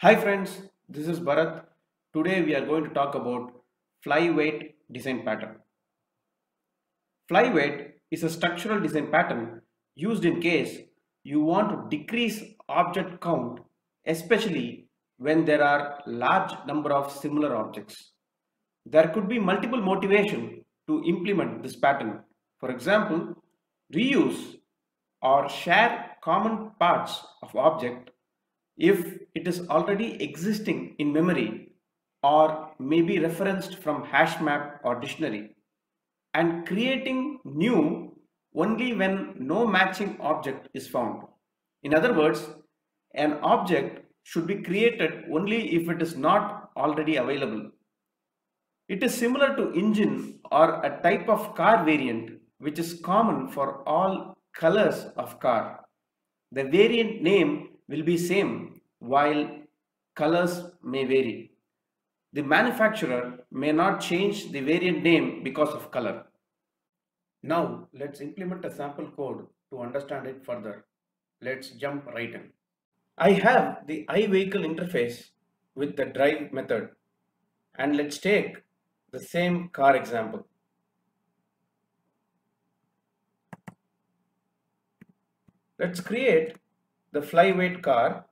Hi friends, this is Bharat. Today we are going to talk about flyweight design pattern. Flyweight is a structural design pattern used in case you want to decrease object count, especially when there are large number of similar objects. There could be multiple motivation to implement this pattern. For example, reuse or share common parts of object if it is already existing in memory or may be referenced from HashMap or dictionary, and creating new only when no matching object is found. In other words, an object should be created only if it is not already available. It is similar to engine or a type of car variant which is common for all colors of car. The variant name will be same while colors may vary. The manufacturer may not change the variant name because of color. Now let's implement a sample code to understand it further. Let's jump right in. I have the iVehicle interface with the drive method, and let's take the same car example. Let's create the flyweight car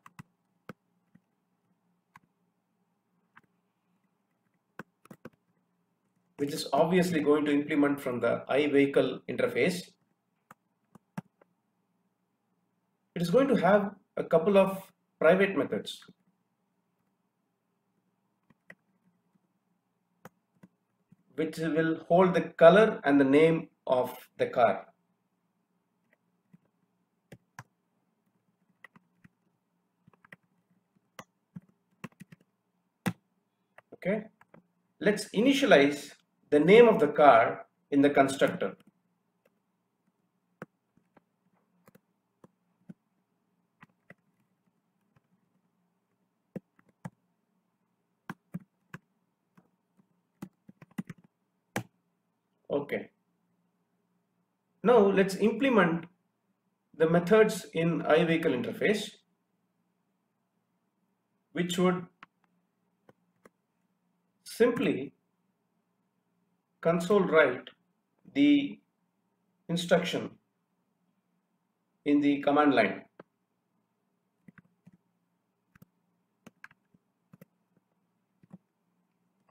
which is obviously going to implement from the iVehicle interface. It is going to have a couple of private methods. Which will hold the color and the name of the car. Okay, let's initialize the name of the car in the constructor. Okay, now let's implement the methods in iVehicle interface, which would simply console write the instruction in the command line.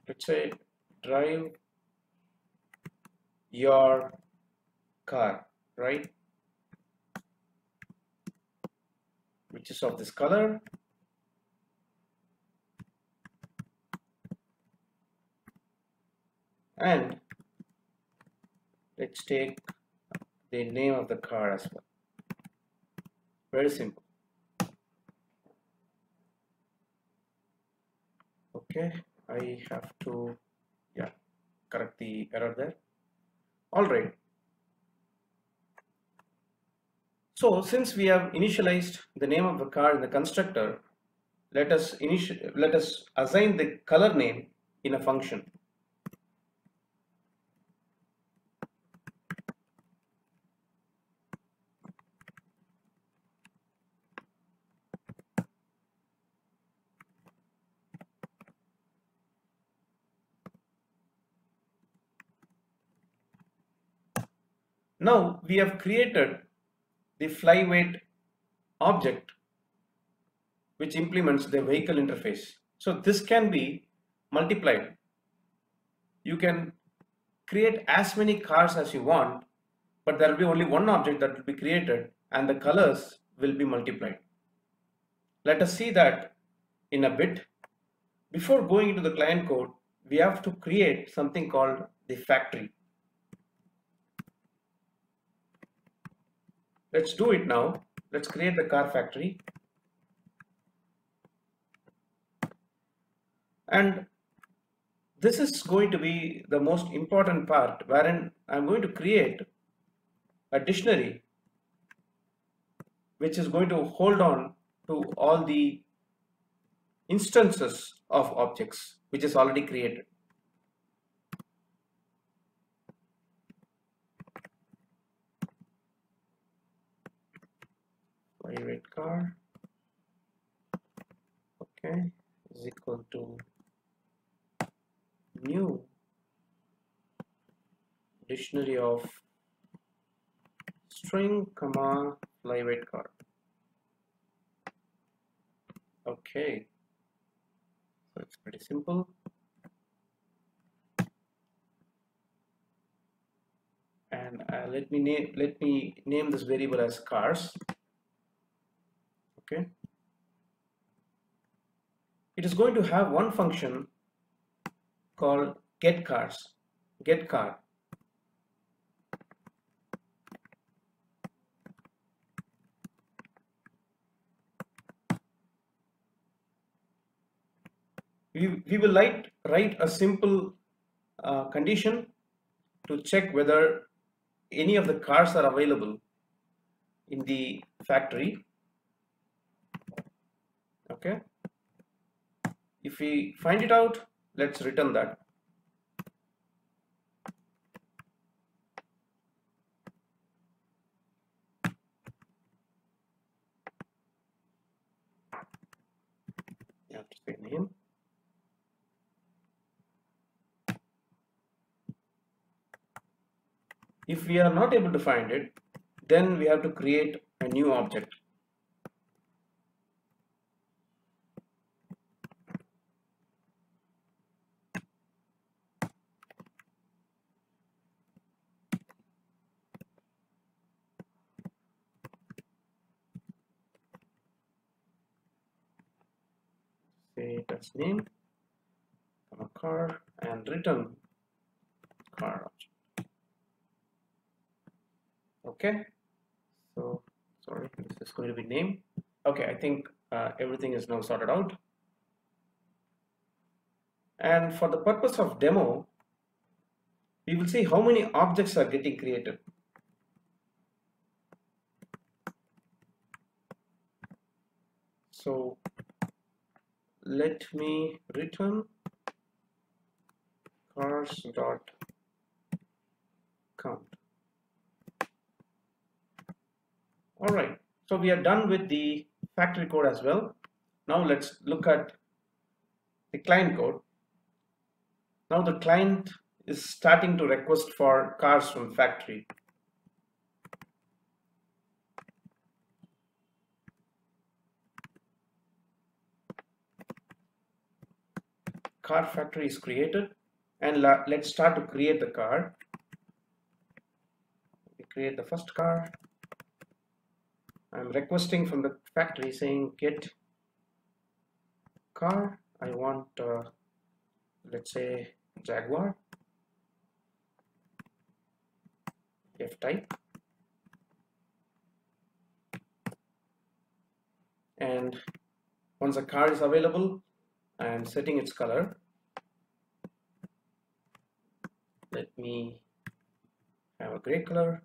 Let's say drive your car, right? Which is of this color. And let's take the name of the car as well. Very simple. Okay, I have to correct the error there. All right. So since we have initialized the name of the car in the constructor, let us assign the color name in a function. Now we have created the flyweight object which implements the vehicle interface. So this can be multiplied. You can create as many cars as you want, but there will be only one object that will be created and the colors will be multiplied. Let us see that in a bit. Before going into the client code, we have to create something called the factory. Let's do it now. Let's create the car factory. And this is going to be the most important part, wherein I'm going to create a dictionary which is going to hold on to all the instances of objects which is already created. Flyweight car. okay, is equal to new dictionary of string comma flyweight car. Okay, so it's pretty simple. And let me name this variable as cars. Okay, it is going to have one function called get car. We will write a simple condition to check whether any of the cars are available in the factory. Okay, if we find it out, let's return that. You have to say name. If we are not able to find it, then we have to create a new object. Say it as name, car, and return car object. Okay, so sorry, this is going to be name. Okay, I think everything is now sorted out. And for the purpose of demo, we will see how many objects are getting created. So let me return cars.count. All right, so we are done with the factory code as well. Now let's look at the client code. Now the client is starting to request for cars from factory. Car factory is created, and let's start to create the car. We create the first car. I'm requesting from the factory saying get car. I want let's say Jaguar F-type, and once a car is available, I am setting its color. Let me have a gray color,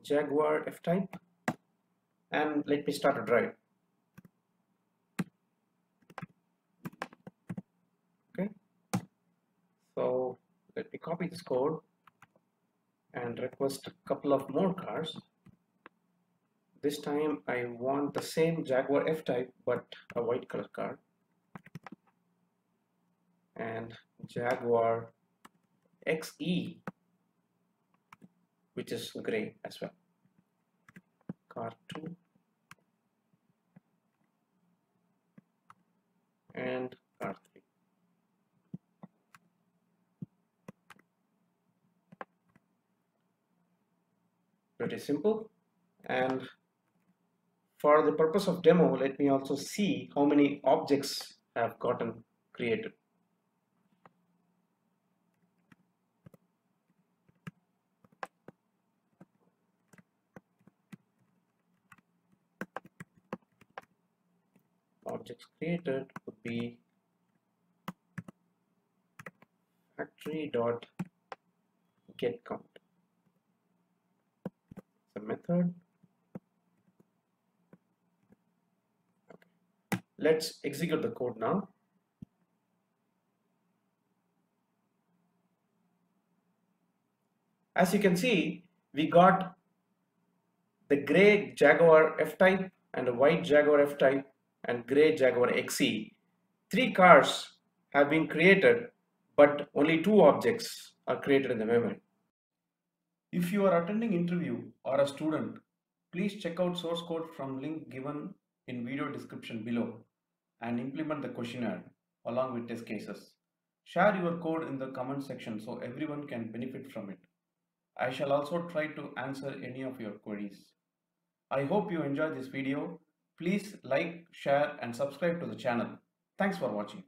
Jaguar F-type, and let me start a drive. Okay, so let me copy this code and request a couple of more cars. This time I want the same Jaguar F-type but a white color car, and Jaguar XE, which is gray as well. Car 2 and car 3. Pretty simple. And for the purpose of demo, let me also see how many objects have gotten created. Objects created would be factory.getCount. It's a method. Okay. Let's execute the code now. As you can see, we got the gray Jaguar F-type and a white Jaguar F-type and gray Jaguar XE Three cars have been created, but only two objects are created in the memory. If you are attending interview or a student, please check out source code from link given in video description below and implement the questionnaire along with test cases. Share your code in the comment section so everyone can benefit from it. I shall also try to answer any of your queries. I hope you enjoyed this video. Please like, share and subscribe to the channel. Thanks for watching.